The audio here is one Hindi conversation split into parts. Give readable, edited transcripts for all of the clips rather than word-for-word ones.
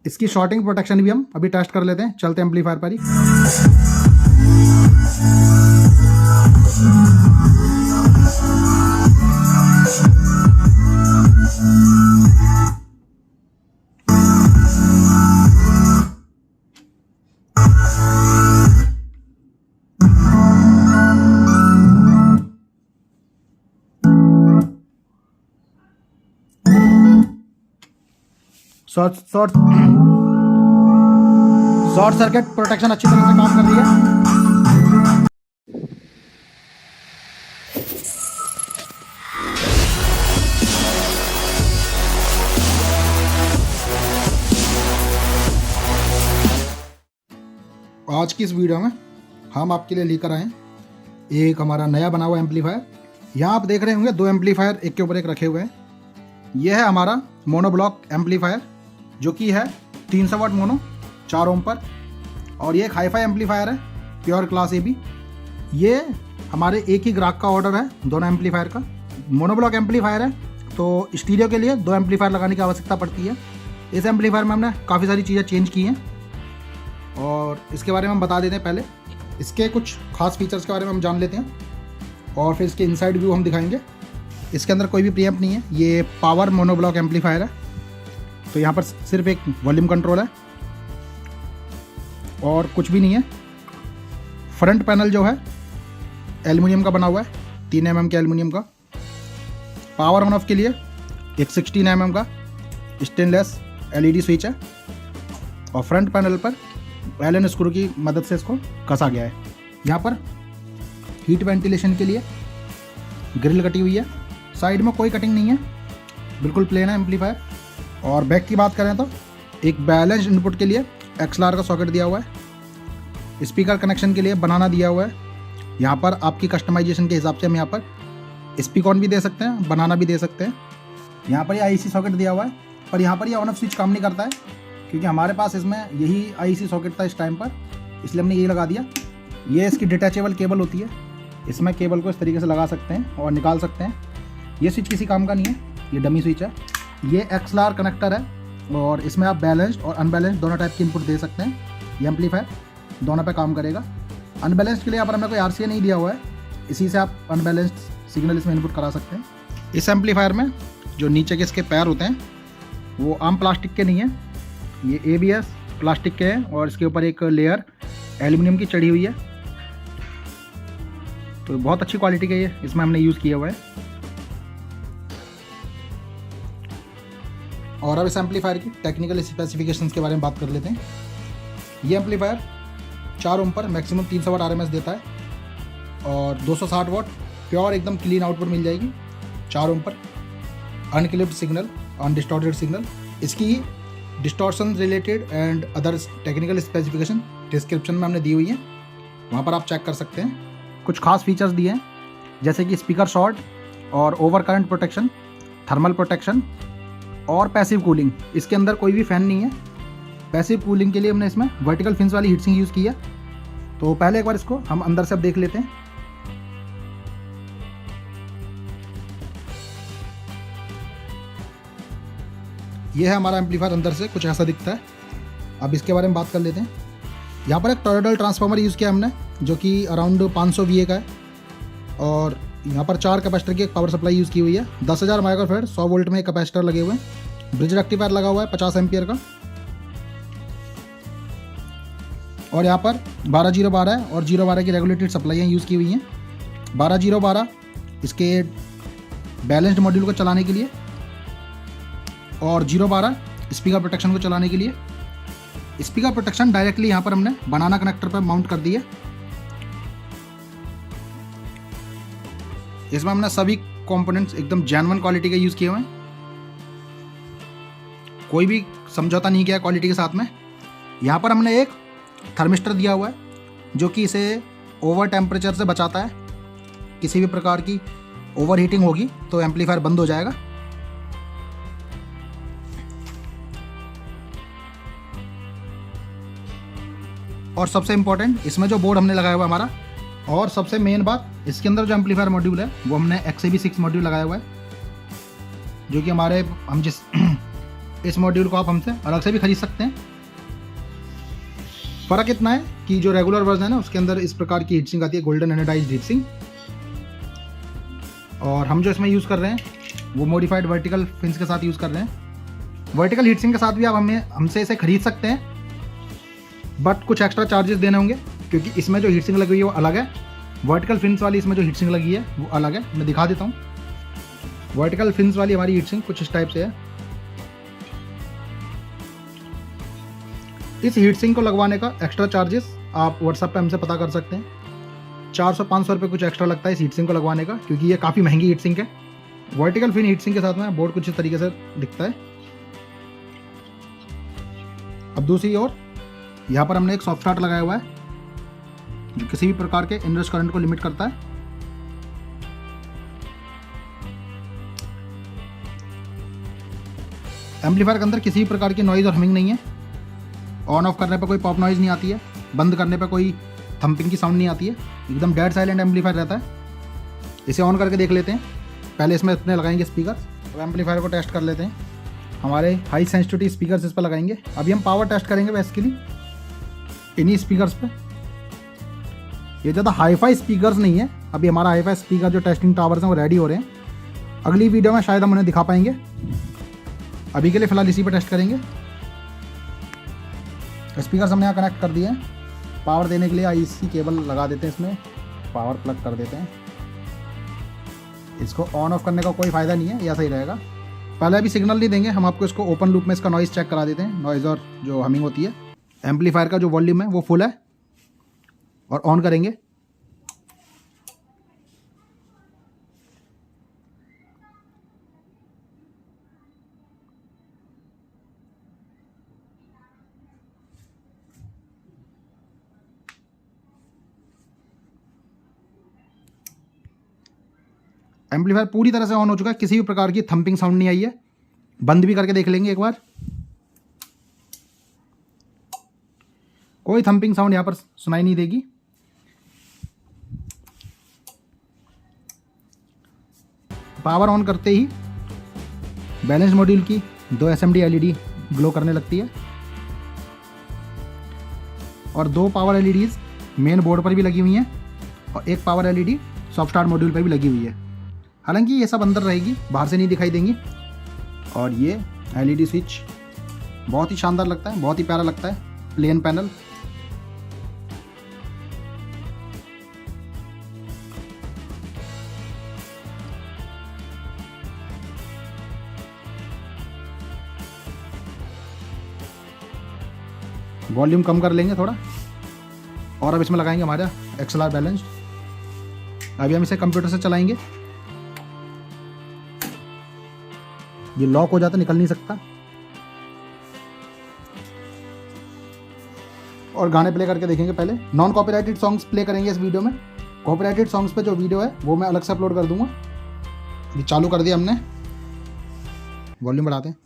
इसकी शॉर्टिंग प्रोटेक्शन भी हम अभी टेस्ट कर लेते हैं, चलते हैं एम्पलीफायर पर ही। शॉर्ट सर्किट प्रोटेक्शन अच्छी तरह से काम कर रही है। आज की इस वीडियो में हम आपके लिए लेकर आए एक हमारा नया बना हुआ एम्पलीफायर। यहाँ आप देख रहे होंगे 2 एम्पलीफायर एक के ऊपर एक रखे हुए हैं। यह है हमारा मोनोब्लॉक एम्पलीफायर जो कि है 300 वाट मोनो 4 ओम पर, और ये एक हाईफाई एम्पलीफायर है प्योर क्लास AB। ये हमारे एक ही ग्राहक का ऑर्डर है दोनों एम्पलीफायर का। मोनोब्लॉक एम्पलीफायर है तो स्टीरियो के लिए 2 एम्पलीफायर लगाने की आवश्यकता पड़ती है। इस एम्पलीफायर में हमने काफ़ी सारी चीज़ें चेंज की हैं और इसके बारे में हम बता देते हैं। पहले इसके कुछ खास फीचर्स के बारे में हम जान लेते हैं और फिर इसके इनसाइड व्यू हम दिखाएंगे। इसके अंदर कोई भी प्रीएम्प नहीं है, ये पावर मोनोब्लॉक एम्पलीफायर है। तो यहाँ पर सिर्फ एक वॉल्यूम कंट्रोल है और कुछ भी नहीं है। फ्रंट पैनल जो है एल्युमिनियम का बना हुआ है, 3 mm के एल्युमिनियम का। पावर ऑन ऑफ के लिए एक 16 mm का स्टेनलेस LED स्विच है और फ्रंट पैनल पर एलन स्क्रू की मदद से इसको कसा गया है। यहाँ पर हीट वेंटिलेशन के लिए ग्रिल कटी हुई है। साइड में कोई कटिंग नहीं है, बिल्कुल प्लेन है एम्पलीफायर। और बैक की बात करें तो एक बैलेंस इनपुट के लिए XLR का सॉकेट दिया हुआ है। स्पीकर कनेक्शन के लिए बनाना दिया हुआ है। यहाँ पर आपकी कस्टमाइजेशन के हिसाब से हम यहाँ पर स्पीकॉन भी दे सकते हैं, बनाना भी दे सकते हैं। यहाँ पर ये IC सॉकेट दिया हुआ है, पर यहाँ पर ये ऑन ऑफ स्विच काम नहीं करता है क्योंकि हमारे पास इसमें यही IC सॉकेट था इस टाइम पर, इसलिए हमने यही लगा दिया। ये इसकी डिटैचेबल केबल होती है, इसमें केबल को इस तरीके से लगा सकते हैं और निकाल सकते हैं। ये स्विच किसी काम का नहीं है, ये डमी स्विच है। ये XLR कनेक्टर है और इसमें आप बैलेंस्ड और अनबैलेंस्ड दोनों टाइप की इनपुट दे सकते हैं। ये एम्पलीफायर दोनों पे काम करेगा। अनबैलेंस्ड के लिए यहाँ पर हमें कोई RCA नहीं दिया हुआ है, इसी से आप अनबैलेंस्ड सिग्नल इसमें इनपुट करा सकते हैं। इस एम्पलीफायर में जो नीचे के इसके पैर होते हैं वो आम प्लास्टिक के नहीं है, ये ABS प्लास्टिक के हैं और इसके ऊपर एक लेयर एल्युमिनियम की चढ़ी हुई है। तो बहुत अच्छी क्वालिटी का ये इसमें हमने यूज़ किया हुआ है। और अब इस एम्पलीफायर की टेक्निकल स्पेसिफिकेशंस के बारे में बात कर लेते हैं। ये एम्पलीफायर 4 ओम पर मैक्सिमम 300 वाट RMS देता है और 260 वाट प्योर एकदम क्लीन आउटपुट मिल जाएगी 4 ओम पर। अनक्लिप्ड सिग्नल, अनडिस्टॉर्टेड सिग्नल। इसकी distortion related and other technical specification description में हमने दी हुई है, वहाँ पर आप चेक कर सकते हैं। कुछ खास फीचर्स दिए हैं जैसे कि स्पीकर शॉर्ट और over current protection, thermal protection और पैसिव कूलिंग। इसके अंदर कोई भी फ़ैन नहीं है। पैसिव कूलिंग के लिए हमने इसमें वर्टिकल फिन्स वाली हीट सिंक यूज़ की है। तो पहले एक बार इसको हम अंदर से अब देख लेते हैं। यह है हमारा एम्पलीफायर, अंदर से कुछ ऐसा दिखता है। अब इसके बारे में बात कर लेते हैं। यहाँ पर एक टॉरॉइडल ट्रांसफार्मर यूज़ किया हमने जो कि अराउंड 500 VA का है और यहाँ पर 4 कैपेसिटर की एक पावर सप्लाई यूज़ की हुई है। 10,000 माइक्रोफेड 100 वोल्ट में एक कैपेसिटर लगे हुए हैं। ब्रिज रेक्टिफायर लगा हुआ है 50 एम्पियर का और यहाँ पर 12012 और 012 की रेगुलेटेड सप्लाइयाँ यूज़ की हुई हैं। 12012 इसके बैलेंस्ड मॉड्यूल को चलाने के लिए और 012 स्पीकर प्रोटेक्शन को चलाने के लिए। स्पीकर प्रोटेक्शन डायरेक्टली यहाँ पर हमने बनाना कनेक्टर पर माउंट कर दी है। इसमें हमने सभी कंपोनेंट्स एकदम जेन्युइन क्वालिटी के यूज़ किए हुए हैं, कोई भी समझौता नहीं किया क्वालिटी के साथ में। यहाँ पर हमने एक थर्मिस्टर दिया हुआ है जो कि इसे ओवर टेम्परेचर से बचाता है। किसी भी प्रकार की ओवर हीटिंग होगी तो एम्पलीफायर बंद हो जाएगा। और सबसे इम्पोर्टेंट इसमें जो बोर्ड हमने लगाया हुआ है हमारा, और सबसे मेन बात इसके अंदर जो एम्पलीफायर मॉड्यूल है वो हमने XAB6 मॉड्यूल लगाया हुआ है जो कि हम जिस इस मॉड्यूल को आप हमसे अलग से भी खरीद सकते हैं। फ़र्क इतना है कि जो रेगुलर वर्जन है ना उसके अंदर इस प्रकार की हीट सिंक आती है, गोल्डन एनोडाइज्ड हीट सिंक, और हम जो इसमें यूज़ कर रहे हैं वो मॉडिफाइड वर्टिकल फिन्स के साथ यूज़ कर रहे हैं। वर्टिकल हीट सिंक के साथ भी आप हमसे इसे खरीद सकते हैं, बट कुछ एक्स्ट्रा चार्जेस देने होंगे, क्योंकि इसमें जो हीट सिंक लगी हुई है वो अलग है। वर्टिकल फिन्स वाली इसमें जो हीट सिंक लगी है वो अलग है। मैं दिखा देता हूँ। वर्टिकल फिन्स वाली हमारी हीट सिंक कुछ इस टाइप से है। इस हीट सिंक को लगवाने का एक्स्ट्रा चार्जेस आप व्हाट्सएप पे हमसे पता कर सकते हैं। 400-500 रुपये कुछ एक्स्ट्रा लगता है इस हीट सिंक को लगवाने का, क्योंकि ये काफ़ी महंगी हीट सिंक है। वर्टिकल फिन हीट सिंक के साथ में बोर्ड कुछ इस तरीके से दिखता है। अब दूसरी ओर यहाँ पर हमने एक सॉफ्ट स्टार्ट लगाया हुआ है जो किसी भी प्रकार के इनरश करंट को लिमिट करता है। एम्पलीफायर के अंदर किसी भी प्रकार की नॉइज़ और हमिंग नहीं है। ऑन ऑफ करने पर कोई पॉप नॉइज़ नहीं आती है, बंद करने पर कोई थंपिंग की साउंड नहीं आती है, एकदम डेड साइलेंट एम्पलीफायर रहता है। इसे ऑन करके देख लेते हैं। पहले इसमें इतने लगाएंगे स्पीकर, तो एम्पलीफायर को टेस्ट कर लेते हैं। हमारे हाई सेंसिटिविटी स्पीकर इस पर लगाएंगे। अभी हम पावर टेस्ट करेंगे बेसिकली इन्हीं स्पीकर्स पे। ये ज़्यादा हाईफाई स्पीकर्स नहीं है। अभी हमारा हाईफाई स्पीकर जो टेस्टिंग टावर्स हैं वो रेडी हो रहे हैं। अगली वीडियो में शायद हम उन्हें दिखा पाएंगे। अभी के लिए फ़िलहाल इसी पर टेस्ट करेंगे। स्पीकर हमने यहाँ कनेक्ट कर दिए हैं। पावर देने के लिए आईसी केबल लगा देते हैं, इसमें पावर प्लग कर देते हैं। इसको ऑन ऑफ करने का कोई फ़ायदा नहीं है, ये ऐसा ही रहेगा। पहले अभी सिग्नल नहीं देंगे हम आपको, इसको ओपन लूप में इसका नॉइज़ चेक करा देते हैं, नॉइज़ और जो हमिंग होती है। एम्पलीफायर का जो वॉल्यूम है वो फुल है, और ऑन करेंगे। एम्पलीफायर पूरी तरह से ऑन हो चुका है, किसी भी प्रकार की थंपिंग साउंड नहीं आई है। बंद भी करके देख लेंगे एक बार। कोई थंपिंग साउंड यहाँ पर सुनाई नहीं देगी। पावर ऑन करते ही बैलेंस मॉड्यूल की 2 SMD LED ग्लो करने लगती है, और 2 पावर LEDs मेन बोर्ड पर भी लगी हुई हैं, और एक power LED soft start module पर भी लगी हुई है। हालांकि ये सब अंदर रहेगी, बाहर से नहीं दिखाई देंगी। और ये LED स्विच बहुत ही शानदार लगता है, बहुत ही प्यारा लगता है। प्लेन पैनल, वॉल्यूम कम कर लेंगे थोड़ा, और अब इसमें लगाएंगे हमारा XLR बैलेंस्ड। अभी हम इसे कंप्यूटर से चलाएंगे। ये लॉक हो जाता, निकल नहीं सकता। और गाने प्ले करके देखेंगे। पहले नॉन कॉपीराइटेड सॉन्ग्स प्ले करेंगे इस वीडियो में। कॉपीराइटेड सॉन्ग्स पे जो वीडियो है वो मैं अलग से अपलोड कर दूंगा। ये चालू कर दिया हमने, वॉल्यूम बढ़ाते हैं।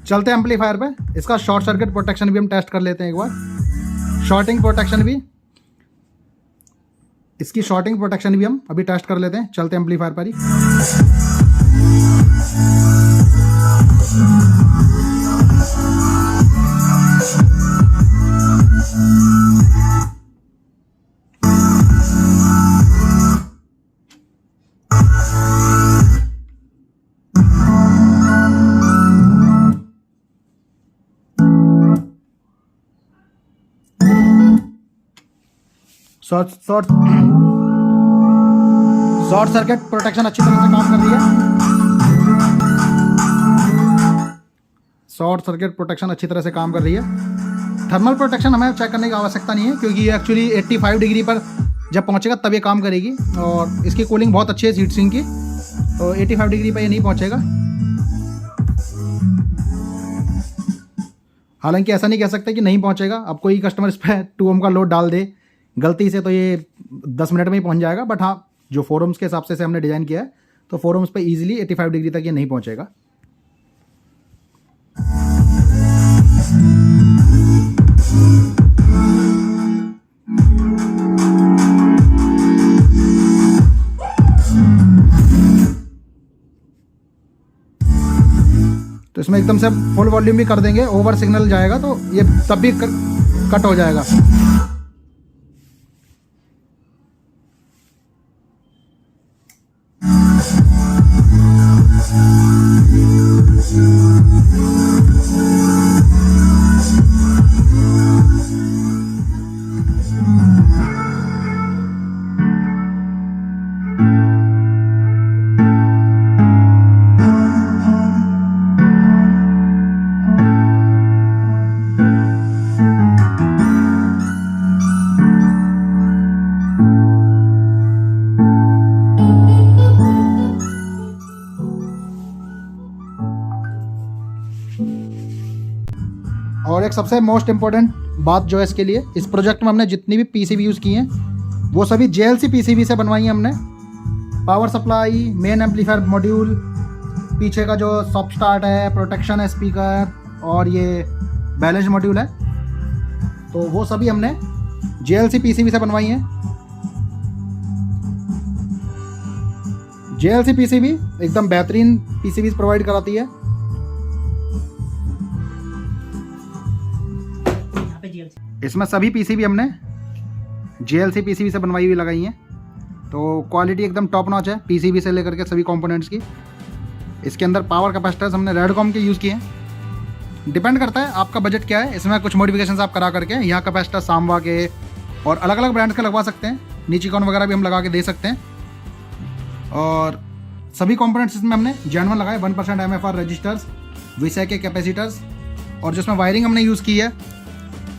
चलते हैं एम्पलीफायर पे, इसका शॉर्ट सर्किट प्रोटेक्शन भी हम टेस्ट कर लेते हैं एक बार। शॉर्टिंग प्रोटेक्शन भी, इसकी शॉर्टिंग प्रोटेक्शन भी हम अभी टेस्ट कर लेते हैं। चलते हैं एम्पलीफायर पर ही। शॉर्ट सर्किट प्रोटेक्शन अच्छी तरह से काम कर रही है। शॉर्ट सर्किट प्रोटेक्शन अच्छी तरह से काम कर रही है। थर्मल प्रोटेक्शन हमें चेक करने की आवश्यकता नहीं है, क्योंकि ये एक्चुअली 85 डिग्री पर जब पहुंचेगा तब ये काम करेगी, और इसकी कूलिंग बहुत अच्छी है हीट सिंक की, तो 85 डिग्री पर ये नहीं पहुंचेगा। हालांकि ऐसा नहीं कह सकते कि नहीं पहुंचेगा। अब कोई कस्टमर इस पर 2 ओम का लोड डाल दे गलती से, तो ये 10 मिनट में ही पहुंच जाएगा। बट हाँ, जो फोरम्स के हिसाब से हमने डिज़ाइन किया है, तो फोरम्स पे इजीली 85 डिग्री तक ये नहीं पहुंचेगा। तो इसमें एकदम से फुल वॉल्यूम भी कर देंगे, ओवर सिग्नल जाएगा तो ये तब भी कट हो जाएगा। और एक सबसे मोस्ट इम्पॉर्टेंट बात जो है इसके लिए, इस प्रोजेक्ट में हमने जितनी भी पीसीबी यूज़ की हैं वो सभी JLC पीसीबी से बनवाई हैं हमने। Power supply, main amplifier module, पीछे का जो सॉफ्ट स्टार्ट है, प्रोटेक्शन है स्पीकर, और ये बैलेंस मॉड्यूल है, तो वो सभी हमने JLC पीसीबी से बनवाई हैं। JLC पीसीबी एकदम बेहतरीन पीसीबी प्रोवाइड कराती है। इसमें सभी पीसीबी हमने JLC पीसीबी से बनवाई हुई लगाई हैं, तो क्वालिटी एकदम टॉप नॉच है पीसीबी से लेकर के सभी कंपोनेंट्स की। इसके अंदर पावर कैपेसिटर्स हमने रेडकॉम के यूज़ किए हैं। डिपेंड करता है आपका बजट क्या है, इसमें कुछ मॉडिफिकेशंस आप करा करके यहाँ कैपेसिटर सांबा के और अलग अलग ब्रांड्स के लगवा सकते हैं। नीचिकॉन वगैरह भी हम लगा के दे सकते हैं। और सभी कंपोनेंट्स इसमें हमने जेन्युइन लगाए, 1% MFR रजिस्टर्स, विषय के कैपेसिटर्स, और जिसमें वायरिंग हमने यूज़ की है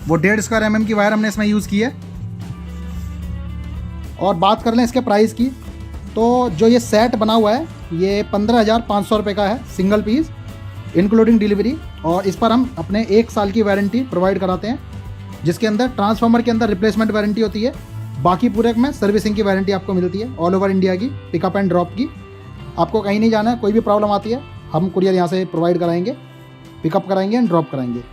वो 1.5 स्क्वायर mm की वायर हमने इसमें यूज़ की है। और बात कर लें इसके प्राइस की, तो जो ये सेट बना हुआ है ये 15,500 रुपये का है, सिंगल पीस इंक्लूडिंग डिलीवरी। और इस पर हम अपने 1 साल की वारंटी प्रोवाइड कराते हैं, जिसके अंदर ट्रांसफार्मर के अंदर रिप्लेसमेंट वारंटी होती है, बाकी पूरे में सर्विसिंग की वारंटी आपको मिलती है ऑल ओवर इंडिया की, पिकअप एंड ड्रॉप की। आपको कहीं नहीं जाना है, कोई भी प्रॉब्लम आती है हम कुरियर यहाँ से प्रोवाइड कराएंगे, पिकअप कराएंगे एंड ड्रॉप कराएंगे।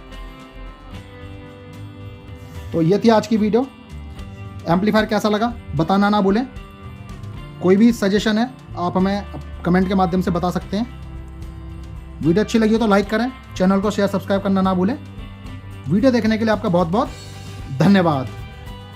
तो ये थी आज की वीडियो। एम्पलीफायर कैसा लगा बताना ना भूलें। कोई भी सजेशन है आप हमें कमेंट के माध्यम से बता सकते हैं। वीडियो अच्छी लगी हो तो लाइक करें, चैनल को शेयर सब्सक्राइब करना ना भूलें। वीडियो देखने के लिए आपका बहुत बहुत धन्यवाद।